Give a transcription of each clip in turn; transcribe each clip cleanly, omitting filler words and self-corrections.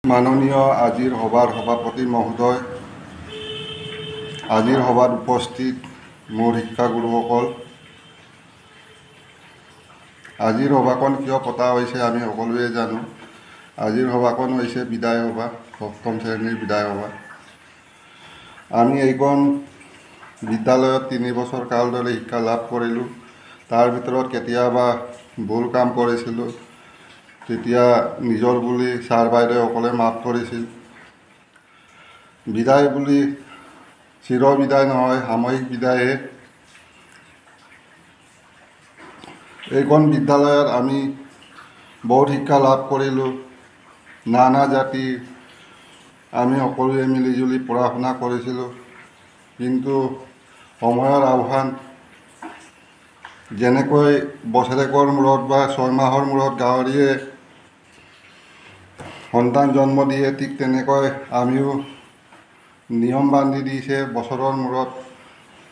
মাননীয় আজিৰ সভাৰ সভাপতি মহোদয়, আজিৰ সভাত উপস্থিত মোৰ শিক্ষাগুৰুসকল, আজিৰ সভাখন কিয় পতা হৈছে আমি সকলোৱে জানো। আজিৰ সভাখন হৈছে বিদায় সভা, 8ম শ্ৰেণীৰ বিদায় সভা। আমি এইখন বিদ্যালয়ত 3 বছৰ কাল ধৰি শিক্ষা লাভ কৰিলোঁ। তাৰ ভিতৰত কেতিয়াবা ভুল কাম কৰিছিলোঁ, তেতিয়া নিজৰ বুলি ছাৰ বাইদেউসকলে মাফ কৰিছিল। বিদায় বুলি চিৰ বিদায় নহয়, সাময়িক বিদায়হে। এইখন বিদ্যালয়ত আমি বহুত শিক্ষা লাভ কৰিলোঁ। নানা জাতি আমি সকলোৱে মিলিজুলি পঢ়া শুনা কৰিছিলোঁ, কিন্তু সময়ৰ আহ্বান, যেনেকৈ বছৰেকৰ মূৰত বা 6 মাহৰ মূৰত গাঁৱৰীয়ে সন্তান জন্ম দিয়ে, ঠিক তেনেকৈ আমিও নিয়ম বান্ধি দিছে। বছৰৰ মূৰত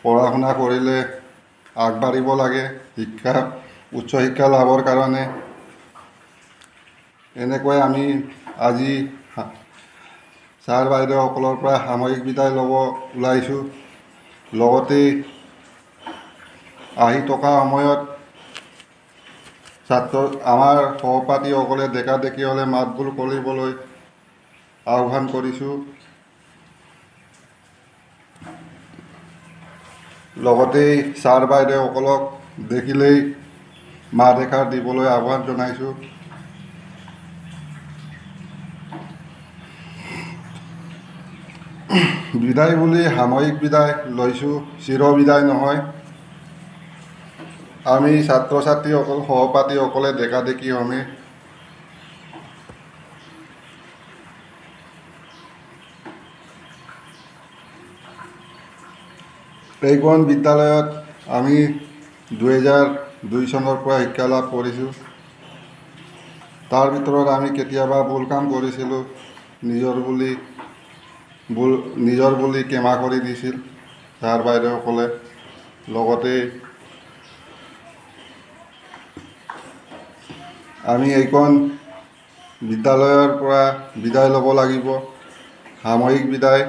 পঢ়া শুনা কৰিলে আগবাঢ়িব লাগে উচ্চ শিক্ষা লাভৰ কাৰণে। এনেকৈ আমি আজি ছাৰ বাইদেউসকলৰ পৰা সাময়িক বিদায় ল'ব ওলাইছোঁ। লগতে আহি থকা সময়ত আমাৰ সহপাঠীসকলে ডেকা ডেকি হ'লে মাতবোল কৰিবলৈ আহ্বান কৰিছোঁ। লগতেই ছাৰ বাইদেউসকলক দেখিলেই মাত এষাৰ দিবলৈ আহ্বান জনাইছোঁ। বিদায় বুলি সাময়িক বিদায় লৈছোঁ, চিৰ বিদায় নহয়। আমি ছাত্ৰ ছাত্ৰীসকল, সহপাঠীসকলে ডেকা ডেকি হ'মেই। এইখন বিদ্যালয়ত আমি 2002 চনৰ পৰা শিক্ষা লাভ কৰিছোঁ। তাৰ ভিতৰত আমি কেতিয়াবা ভুল কাম কৰিছিলোঁ, নিজৰ বুলি ক্ষমা কৰি দিছিল ছাৰ বাইদেউসকলে। লগতে আমি এইখন বিদ্যালয়ৰ পৰা বিদায় ল'ব লাগিব, সাময়িক বিদায়।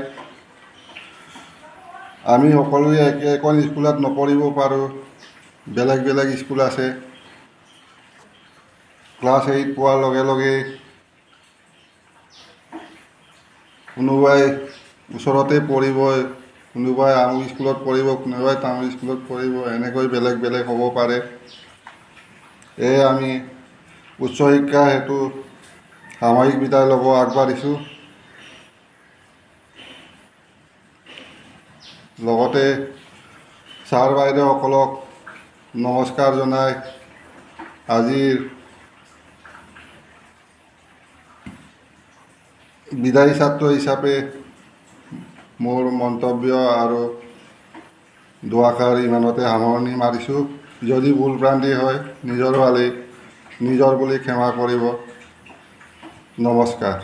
আমি সকলোৱে একেখন স্কুলত নপঢ়িব পাৰোঁ, বেলেগ বেলেগ স্কুল আছে। ক্লাছ 8 পোৱাৰ লগে লগে কোনোবাই ওচৰতে পঢ়িব, কোনোবাই আমুক স্কুলত পঢ়িব, কোনোবাই তামুক স্কুলত পঢ়িব, এনেকৈ বেলেগ বেলেগ হ'ব পাৰে। এয়ে আমি উচ্চ শিক্ষা হেতু সাময়িক বিদায় ল'ব আগবাঢ়িছোঁ। লগতে ছাৰ বাইদেউসকলক নমস্কাৰ জনাই আজিৰ বিদায়ী ছাত্ৰ হিচাপে মোৰ মন্তব্য আৰু দুআষাৰ ইমানতে সামৰণি মাৰিছোঁ। যদি ভুল ভ্ৰান্তি হয় নিজৰ বুলি ক্ষমা কৰিব। নমস্কাৰ।